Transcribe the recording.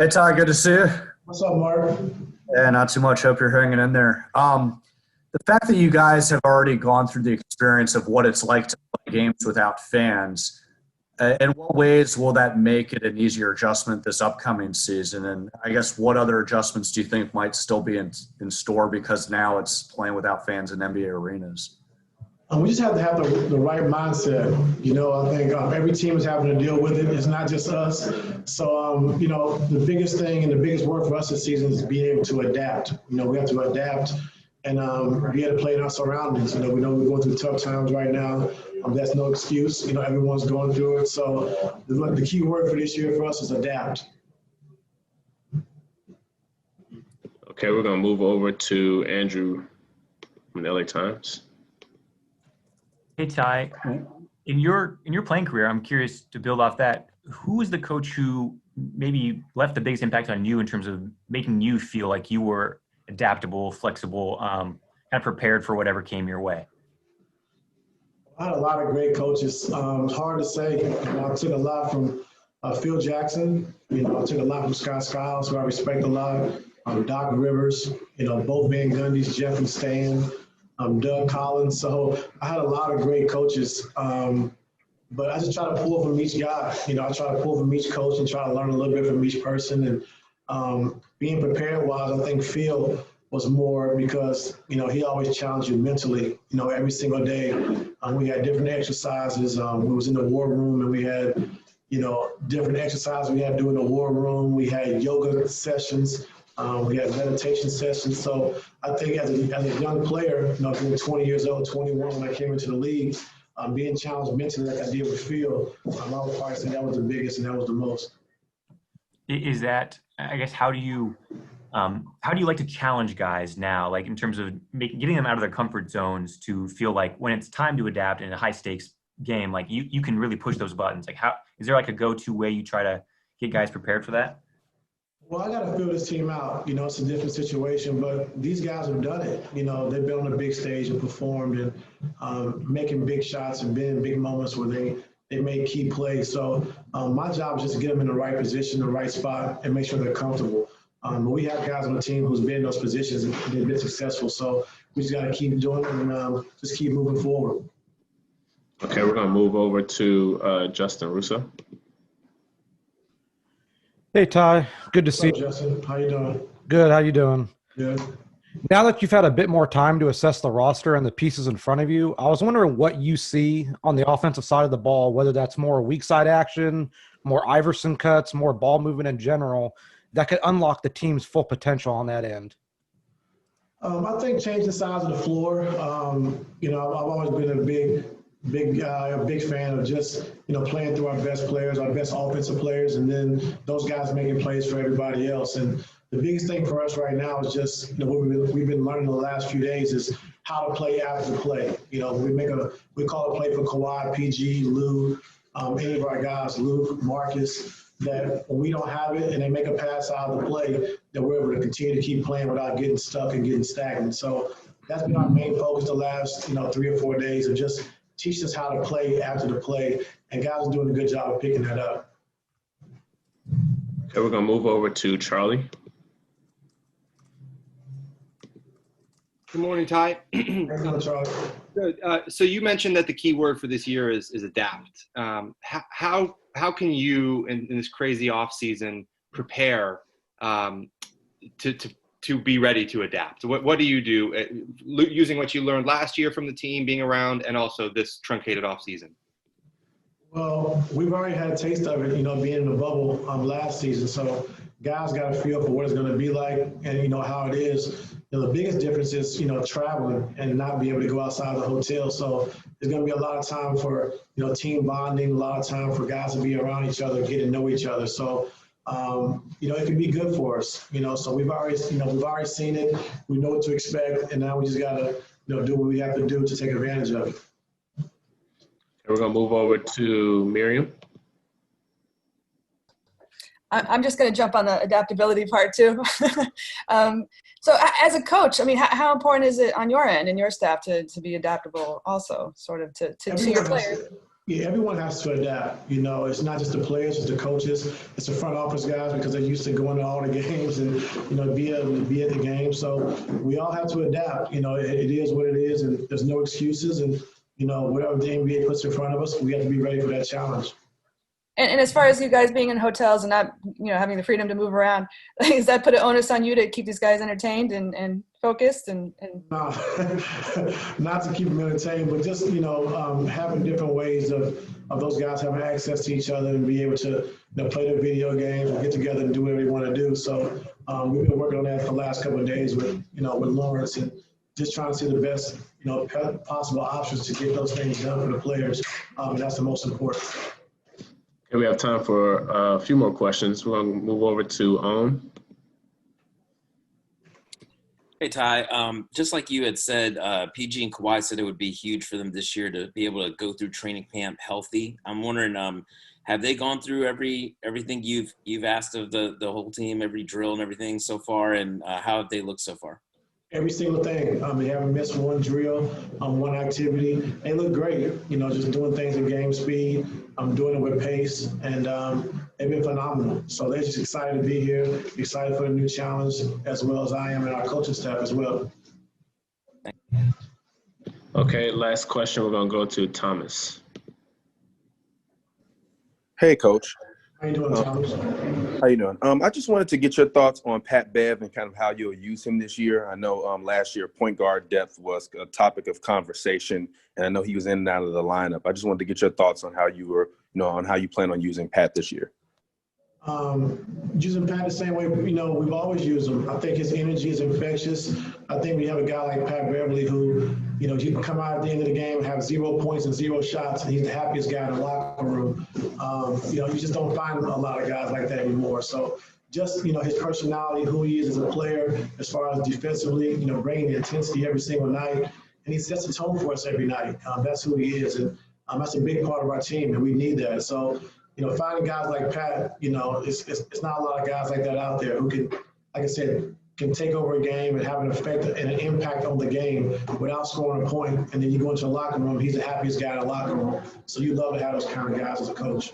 Hey, Ty, good to see you. What's up, Mark? Yeah, not too much. Hope you're hanging in there. The fact that you guys have already gone through the experience of what it's like to play games without fans, in what ways will that make it an easier adjustment this upcoming season? And I guess what other adjustments do you think might still be in store because now it's playing without fans in NBA arenas? We just have to have the right mindset. I think every team is having to deal with it. It's not just us. So, the biggest thing and the biggest work for us this season is being able to adapt. We have to adapt and be able to play in our surroundings. We know we're going through tough times right now. That's no excuse. Everyone's going through it. So the key word for this year for us is adapt. Okay, we're going to move over to Andrew from the LA Times. Hey, Ty, in your playing career, I'm curious to build off that. Who is the coach who maybe left the biggest impact on you in terms of making you feel like you were adaptable, flexible, kind of prepared for whatever came your way? I had a lot of great coaches. It's hard to say. I took a lot from Phil Jackson. I took a lot from Scott Skiles, who I respect a lot. Doc Rivers, both Van Gundy's, Jeff and Stan. Doug Collins. So I had a lot of great coaches, but I just try to pull from each guy. I try to pull from each coach and try to learn a little bit from each person. And being prepared wise, I think Phil was more because, he always challenged you mentally, every single day. We had different exercises. We was in the war room and we had, different exercises we had to do in the war room. We had yoga sessions. We had meditation sessions. So I think as a young player, being 20 years old, 21 when I came into the league, being challenged mentally like I did with Phil, I would probably say that was the biggest and that was the most. Is that, I guess, how do you like to challenge guys now, like in terms of getting them out of their comfort zones to feel like when it's time to adapt in a high stakes game, like you can really push those buttons? Like is there like a go-to way you try to get guys prepared for that? Well, I got to fill this team out. It's a different situation, but these guys have done it. They've been on a big stage and performed and making big shots and been in big moments where they made key plays. So my job is just to get them in the right position, the right spot, and make sure they're comfortable. But we have guys on the team who's been in those positions and they've been successful. So we just got to keep doing it and just keep moving forward. Okay, we're going to move over to Justin Russo. Hey, Ty. Good to see you. Justin, how you doing? Good. How you doing? Good. Now that you've had a bit more time to assess the roster and the pieces in front of you, I was wondering what you see on the offensive side of the ball, whether that's more weak side action, more Iverson cuts, more ball movement in general, that could unlock the team's full potential on that end. I think change the size of the floor. I've always been a big guy, a big fan of just, playing through our best players, our best offensive players, and then those guys making plays for everybody else. And the biggest thing for us right now is just, what we've been learning the last few days is how to play after the play. We call a play for Kawhi, PG, Lou, any of our guys, Luke, Marcus, that when we don't have it and they make a pass out of the play, that we're able to continue to keep playing without getting stuck and getting stagnant. So that's been our main focus the last, 3 or 4 days of just teach us how to play after the play, and guys are doing a good job of picking that up. Okay, we're going to move over to Charlie. Good morning, Ty. Charlie. Good. So you mentioned that the key word for this year is adapt. How can you, in this crazy off season, prepare to be ready to adapt? What do you do using what you learned last year from the team being around and also this truncated off season? Well, we've already had a taste of it, being in the bubble last season. So guys got a feel for what it's going to be like and, how it is. The biggest difference is, traveling and not being able to go outside the hotel. So there's going to be a lot of time for, team bonding, a lot of time for guys to be around each other, get to know each other. So, it can be good for us, so we've already seen it. We know what to expect. And now we just got to, do what we have to do to take advantage of it. We're going to move over to Miriam. I'm just going to jump on the adaptability part too. So as a coach, how important is it on your end and your staff to be adaptable also, sort of to your players? Yeah, everyone has to adapt. You know, it's not just the players, it's the coaches, it's the front office guys because they're used to going to all the games and, you know, be able to be at the game. So we all have to adapt. You know, it is what it is, and there's no excuses. And, you know, whatever the NBA puts in front of us, we have to be ready for that challenge. And as far as you guys being in hotels and not, you know, having the freedom to move around, does that put an onus on you to keep these guys entertained and focused and Not to keep them entertained, but just, you know, having different ways of those guys having access to each other and be able to, you know, play their video games and get together and do whatever they want to do. So we've been working on that for the last couple of days with, you know, with Lawrence and just trying to see the best, you know, possible options to get those things done for the players. And that's the most important. Okay, we have time for a few more questions. We're going to move over to Hey, Ty, just like you had said, PG and Kawhi said it would be huge for them this year to be able to go through training camp healthy. I'm wondering, have they gone through everything you've asked of the whole team, every drill and everything so far, and how have they looked so far? Every single thing. They haven't missed one drill, one activity. They look great, you know, just doing things at game speed. I'm doing it with pace, and they've been phenomenal. So they're just excited to be here, excited for the new challenge, as well as I am and our coaching staff as well. Okay, last question. We're going to go to Thomas. Hey, Coach. How you doing, Thomas? How you doing? I just wanted to get your thoughts on Pat Bev and kind of how you'll use him this year. I know last year point guard depth was a topic of conversation, and I know he was in and out of the lineup. I just wanted to get your thoughts on how on how you plan on using Pat this year. Using Pat the same way, you know, we've always used him. I think his energy is infectious. I think we have a guy like Pat Beverly who, you know, he can come out at the end of the game, have 0 points and 0 shots, and he's the happiest guy in the locker room. You know, you just don't find a lot of guys like that anymore. So just, you know, his personality, who he is as a player, as far as defensively, you know, bringing the intensity every single night. And he sets the tone for us every night. That's who he is. And that's a big part of our team, and we need that. So, you know, finding guys like Pat, you know, it's not a lot of guys like that out there who can, like I said, can take over a game and have an effect and an impact on the game without scoring a point. And then you go into the locker room, he's the happiest guy in the locker room. So you love to have those kind of guys as a coach.